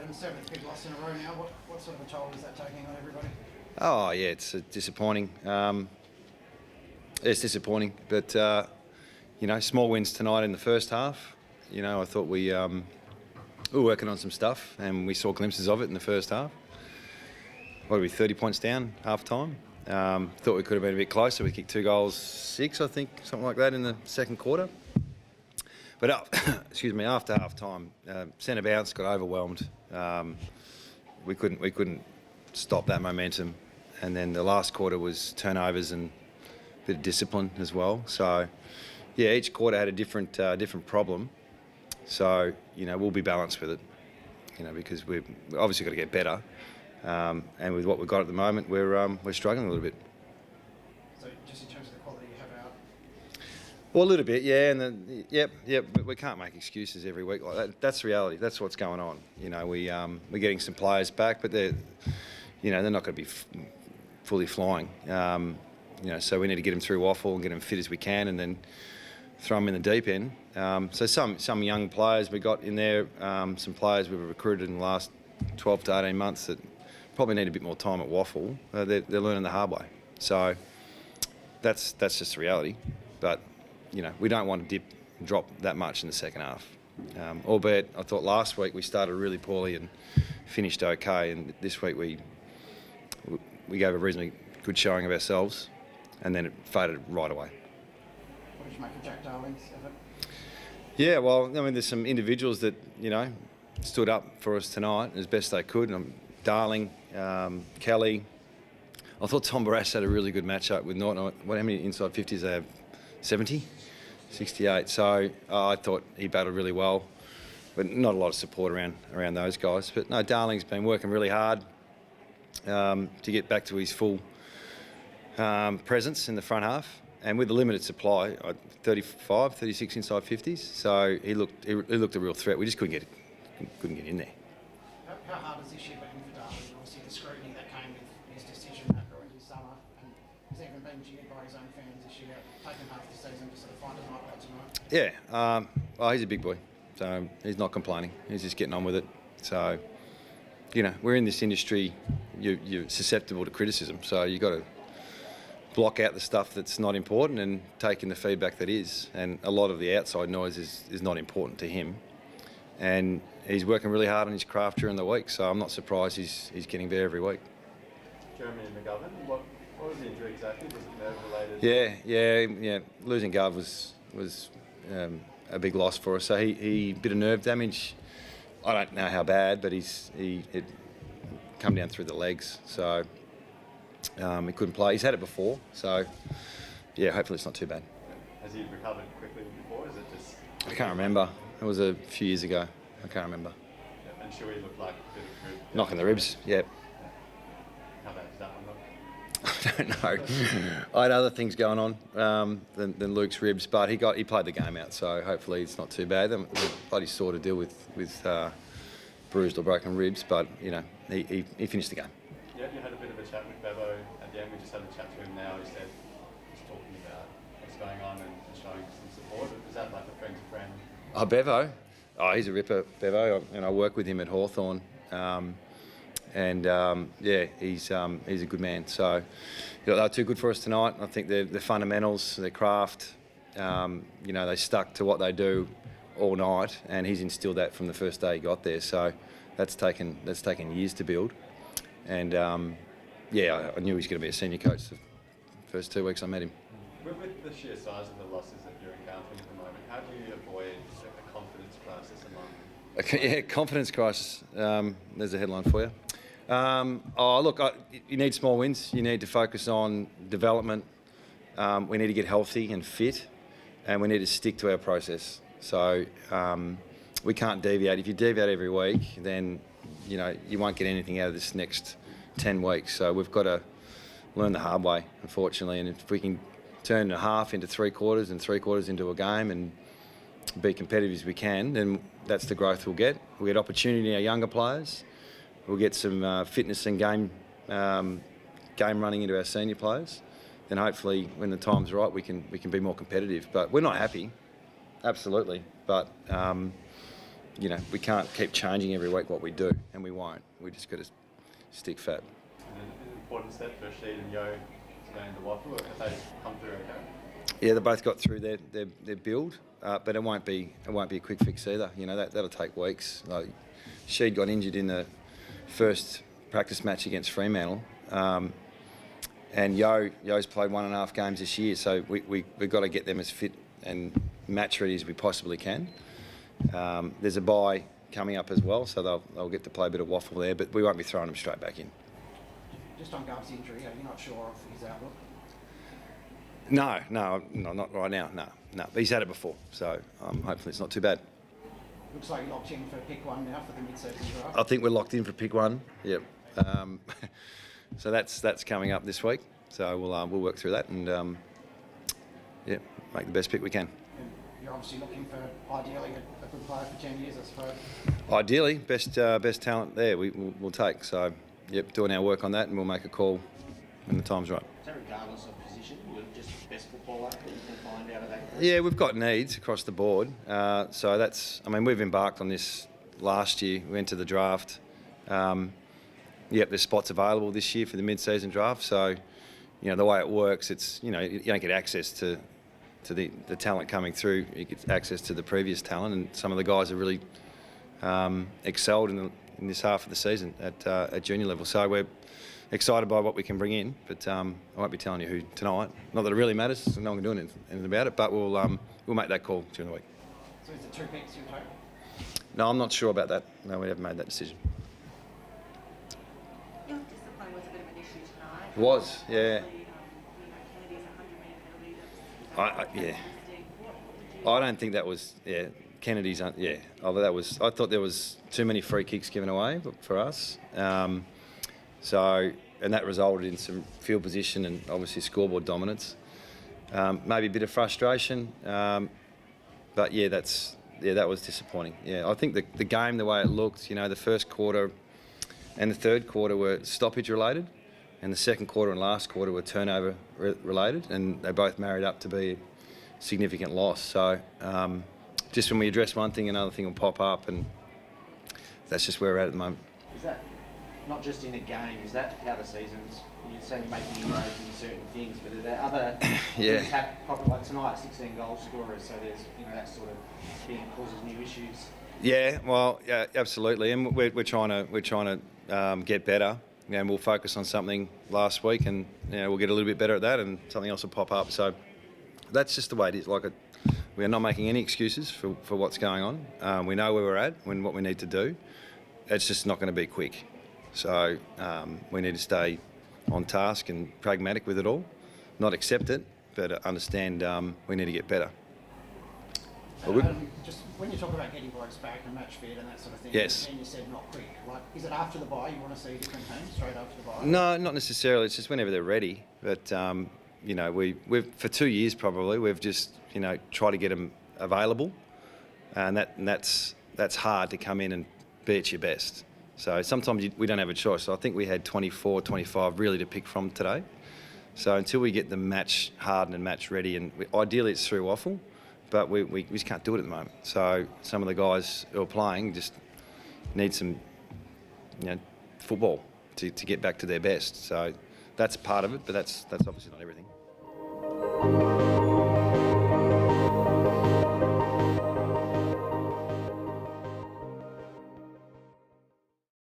and the seventh big loss in a row now. What sort of a toll is that taking on everybody? Oh yeah, it's disappointing. It's disappointing, but small wins tonight in the first half. I thought we were working on some stuff, and we saw glimpses of it in the first half. What are we, 30 points down half time? Thought we could have been a bit closer. We kicked 2 goals, 6, I think, something like that in the second quarter. But after half time, centre bounce got overwhelmed. We couldn't stop that momentum, and then the last quarter was turnovers and a bit of discipline as well. So, yeah, each quarter had a different problem. So, we'll be balanced with it, because we've obviously got to get better. And with what we've got at the moment, we're struggling a little bit. So, just in terms of the quality you have out? Well, a little bit, yeah. And but we can't make excuses every week like that. That's the reality. That's what's going on. We're getting some players back, but they're not going to be fully flying. So we need to get them through Waffle and get them fit as we can, and then throw them in the deep end. So some young players we got in there, some players we've recruited in the last 12 to 18 months that probably need a bit more time at Waffle. They're learning the hard way. So that's just the reality. But we don't want to drop that much in the second half. Albeit I thought last week we started really poorly and finished okay, and this week we gave a reasonably good showing of ourselves, and then it faded right away. What did you make of Jack Darling's effort? Yeah, well, there's some individuals that, stood up for us tonight as best they could. Darling, Kelly. I thought Tom Barras had a really good matchup with Norton. How many inside 50s they have? 70? 68. So I thought he battled really well, but not a lot of support around those guys. But no, Darling's been working really hard to get back to his full presence in the front half. And with the limited supply, 35, 36 inside 50s, so he looked a real threat. We just couldn't get in there. How hard has this year been for Darling? Obviously the scrutiny that came with his decision after his summer, and he's even been jeered by his own fans this year, taking half the season to sort of find a night like tonight. Yeah, he's a big boy, so he's not complaining. He's just getting on with it. So, we're in this industry, you're susceptible to criticism, so you've got to block out the stuff that's not important and take in the feedback that is. And a lot of the outside noise is not important to him. And he's working really hard on his craft during the week, so I'm not surprised he's getting better every week. Jeremy McGovern, what was the injury exactly? Was it nerve-related? Yeah. Losing Gov was a big loss for us. So he bit of nerve damage. I don't know how bad, but it come down through the legs. So he couldn't play. He's had it before, so yeah, hopefully it's not too bad. Has he recovered quickly before? Is it just? I can't remember. It was a few years ago. I can't remember. Yeah, and Shuey looked like a bit of rib. Knocking the ribs. Yeah. How bad does that one look? I don't know. I had other things going on than Luke's ribs, but he played the game out, so hopefully it's not too bad. The bloody sore to deal with bruised or broken ribs, but he finished the game. Yeah, you had a bit of a chat with Bevo at the end. We just had a chat to him now. He said he's talking about what's going on and showing some support. Is that like a friend to friend? Oh, Bevo? Oh, he's a ripper, Bevo, and I work with him at Hawthorn. He's a good man. So they're too good for us tonight. I think the fundamentals, their craft, they stuck to what they do all night, and he's instilled that from the first day he got there. So that's taken years to build. And I knew he was going to be a senior coach the first 2 weeks I met him. With the sheer size of the losses that you're encountering at the moment, how do you avoid a confidence crisis among them? Okay, confidence crisis. There's a headline for you. You need small wins. You need to focus on development. We need to get healthy and fit, and we need to stick to our process. So we can't deviate. If you deviate every week, then you won't get anything out of this next 10 weeks. So we've got to learn the hard way, unfortunately. And if we can turn a half into 3 quarters and 3 quarters into a game and be competitive as we can, then that's the growth we'll get. We'll get opportunity in our younger players. We'll get some fitness and game running into our senior players. Then hopefully, when the time's right, we can be more competitive. But we're not happy, absolutely. But we can't keep changing every week what we do, and we won't. We just got to stick fat. And an important step for Sheed and Yo going to Waffle, have they come through okay? Yeah, they both got through their build, but it won't be a quick fix either. That'll take weeks. Like, Sheed got injured in the first practice match against Fremantle, and Yo's played 1.5 games this year, so we've got to get them as fit and match ready as we possibly can. There's a bye coming up as well, so they'll get to play a bit of waffle there, but we won't be throwing them straight back in. Just on Gov's injury, are you not sure of his outlook? No, not right now. No. But he's had it before, so hopefully it's not too bad. Looks like you're locked in for pick one now for the mid-season draft. I think we're locked in for pick one. Yep. So that's coming up this week. So we'll work through that and make the best pick we can. And you're obviously looking for ideally a good player for 10 years, I suppose. Ideally, best talent there we'll take. So doing our work on that, and we'll make a call when the time's right. Is that regardless of position? You're just the best footballer that you can find out of that group? Yeah, we've got needs across the board. So we've embarked on this last year. We went to the draft. There's spots available this year for the mid-season draft. So, the way it works, it's, you don't get access to the talent coming through. You get access to the previous talent, and some of the guys have really excelled in this half of the season at junior level. So we're excited by what we can bring in, but I won't be telling you who tonight. Not that it really matters, no one can do anything about it, but we'll make that call during the week. So is it 2 picks you take? No, I'm not sure about that. No, we haven't made that decision. Your discipline was a bit of an issue tonight. It was, yeah. Kennedy's 100-metre penalty. I don't think that was, Kennedy's, I thought there was too many free kicks given away for us. And that resulted in some field position and obviously scoreboard dominance. Maybe a bit of frustration, but that was disappointing. Yeah, I think the game, the way it looked, the first quarter and the third quarter were stoppage related, and the second quarter and last quarter were turnover related, and they both married up to be a significant loss. So just when we address one thing, another thing will pop up, and that's just where we're at the moment. Is that not just in a game? Is that how the season's? You're saying you're making inroads in certain things, but are there other things probably like tonight, 16 goal scorers, so there's that sort of thing that causes new issues? Yeah, well, yeah, absolutely, and we're trying to get better. And we'll focus on something last week, and we'll get a little bit better at that, and something else will pop up. So that's just the way it is. We are not making any excuses for what's going on. We know where we're at and what we need to do. It's just not going to be quick. So we need to stay on task and pragmatic with it all, not accept it, but understand we need to get better. Just when you talk about getting blokes back and match fit and that sort of thing, yes. And you said not quick. Is it after the bye you want to see a different team straight after the bye? No, not necessarily. It's just whenever they're ready. But we've for 2 years probably we've just tried to get them available, and that's hard to come in and be at your best. So sometimes we don't have a choice. So I think we had 24, 25 really to pick from today. So until we get the match hardened and match ready, and ideally it's through waffle, but we just can't do it at the moment. So some of the guys who are playing just need some football to get back to their best. So that's part of it, but that's obviously not everything.